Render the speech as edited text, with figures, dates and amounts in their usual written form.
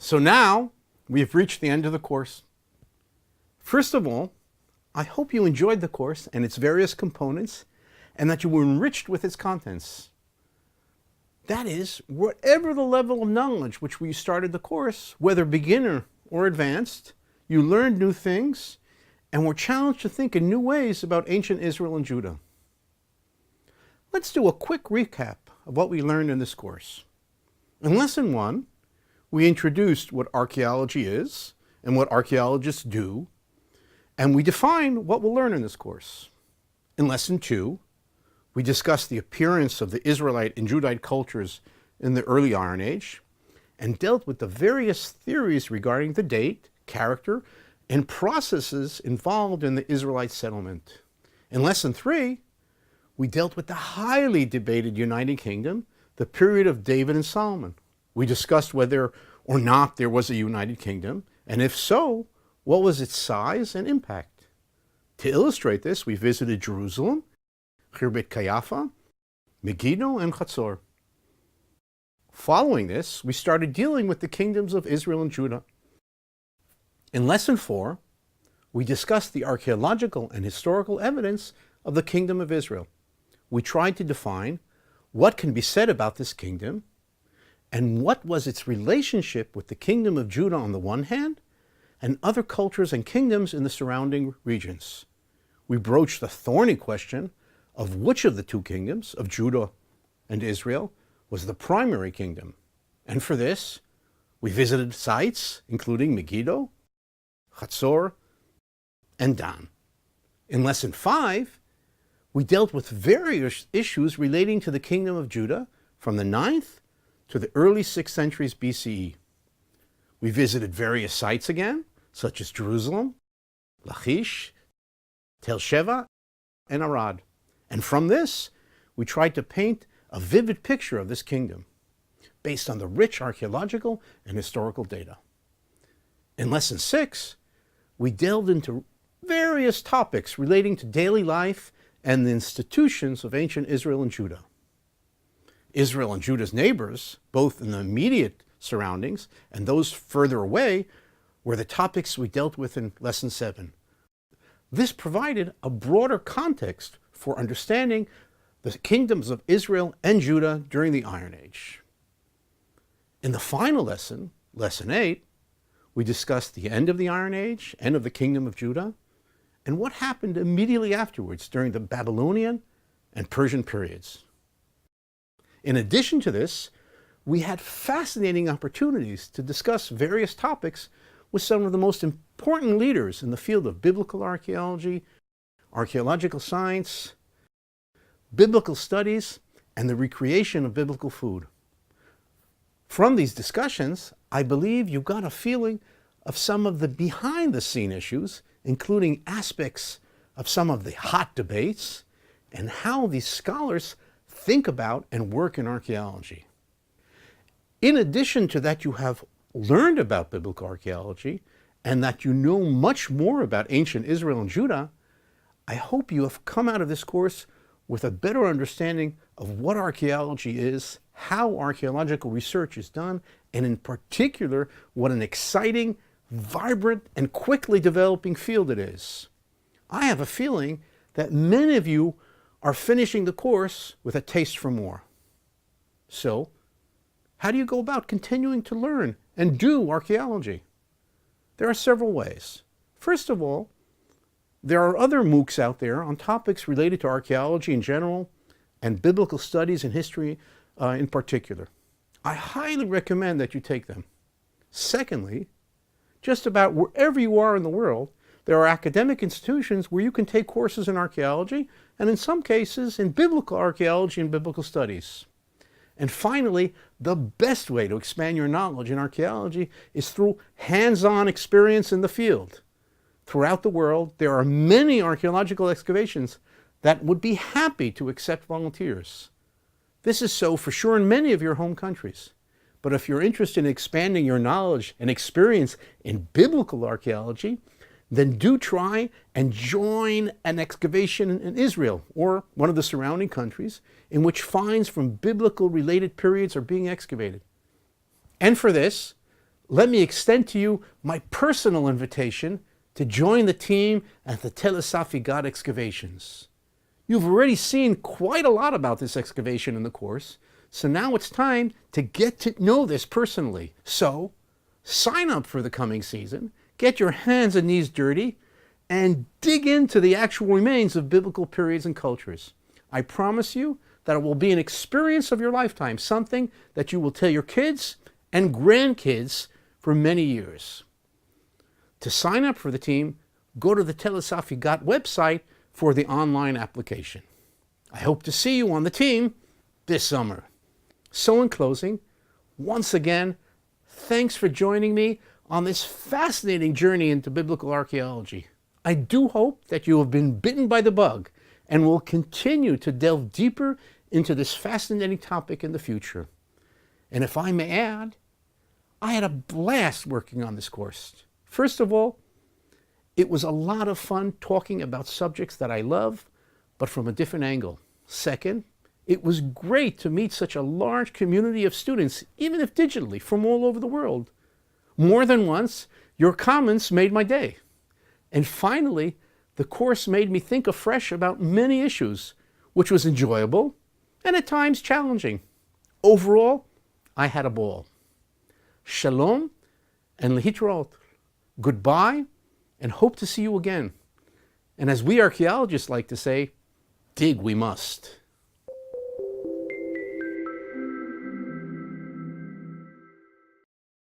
So now we have reached the end of the course. First of all, I hope you enjoyed the course and its various components and that you were enriched with its contents. That is, whatever the level of knowledge which we started the course, whether beginner or advanced, you learned new things and were challenged to think in new ways about ancient Israel and Judah. Let's do a quick recap of what we learned in this course. In Lesson 1, we introduced what archaeology is and what archaeologists do, and we defined what we'll learn in this course. In Lesson 2, we discussed the appearance of the Israelite and Judite cultures in the early Iron Age and dealt with the various theories regarding the date, character, and processes involved in the Israelite settlement. In Lesson 3, we dealt with the highly debated United Kingdom, the period of David and Solomon. We discussed whether or not there was a United Kingdom, and if so, what was its size and impact. To illustrate this, we visited Jerusalem, Khirbet Qeiyafa, Megiddo, and Chatzor. Following this, we started dealing with the kingdoms of Israel and Judah. In Lesson 4, we discussed the archaeological and historical evidence of the Kingdom of Israel. We tried to define what can be said about this kingdom and what was its relationship with the Kingdom of Judah on the one hand and other cultures and kingdoms in the surrounding regions. We broached the thorny question of which of the two kingdoms, of Judah and Israel, was the primary kingdom. And for this, we visited sites including Megiddo, Chatzor, and Dan. In Lesson 5, we dealt with various issues relating to the Kingdom of Judah from the 9th to the early 6th centuries BCE. We visited various sites again, such as Jerusalem, Lachish, Tel Sheva, and Arad. And from this, we tried to paint a vivid picture of this kingdom based on the rich archaeological and historical data. In Lesson 6, we delved into various topics relating to daily life and the institutions of ancient Israel and Judah. Israel and Judah's neighbors, both in the immediate surroundings and those further away, were the topics we dealt with in Lesson 7. This provided a broader context for understanding the kingdoms of Israel and Judah during the Iron Age. In the final lesson, Lesson 8, we discussed the end of the Iron Age, end of the Kingdom of Judah, and what happened immediately afterwards during the Babylonian and Persian periods. In addition to this, we had fascinating opportunities to discuss various topics with some of the most important leaders in the field of biblical archaeology, archaeological science, biblical studies, and the recreation of biblical food. From these discussions, I believe you got a feeling of some of the behind-the-scene issues, including aspects of some of the hot debates and how these scholars think about and work in archaeology. In addition to that, you have learned about biblical archaeology and that you know much more about ancient Israel and Judah. I hope you have come out of this course with a better understanding of what archaeology is, how archaeological research is done, and in particular, what an exciting, vibrant, and quickly developing field it is. I have a feeling that many of you are finishing the course with a taste for more. So, how do you go about continuing to learn and do archaeology? There are several ways. First of all, there are other MOOCs out there on topics related to archaeology in general and biblical studies and history in particular. I highly recommend that you take them. Secondly, just about wherever you are in the world, there are academic institutions where you can take courses in archaeology and in some cases in biblical archaeology and biblical studies. And finally, the best way to expand your knowledge in archaeology is through hands-on experience in the field. Throughout the world, there are many archaeological excavations that would be happy to accept volunteers. This is so for sure in many of your home countries. But if you're interested in expanding your knowledge and experience in biblical archaeology, then do try and join an excavation in Israel or one of the surrounding countries in which finds from biblical related periods are being excavated. And for this, let me extend to you my personal invitation to join the team at the es-Safi God excavations. You've already seen quite a lot about this excavation in the course, so now it's time to get to know this personally. So, sign up for the coming season, get your hands and knees dirty, and dig into the actual remains of biblical periods and cultures. I promise you that it will be an experience of your lifetime, something that you will tell your kids and grandkids for many years. To sign up for the team, go to the es-Safi God website for the online application. I hope to see you on the team this summer. So in closing, once again, thanks for joining me on this fascinating journey into biblical archaeology. I do hope that you have been bitten by the bug and will continue to delve deeper into this fascinating topic in the future. And if I may add, I had a blast working on this course. First of all, it was a lot of fun talking about subjects that I love, but from a different angle. Second, it was great to meet such a large community of students, even if digitally, from all over the world. More than once, your comments made my day. And finally, the course made me think afresh about many issues, which was enjoyable and at times challenging. Overall, I had a ball. Shalom and lehitraot. Goodbye, and hope to see you again. And as we archaeologists like to say, dig we must.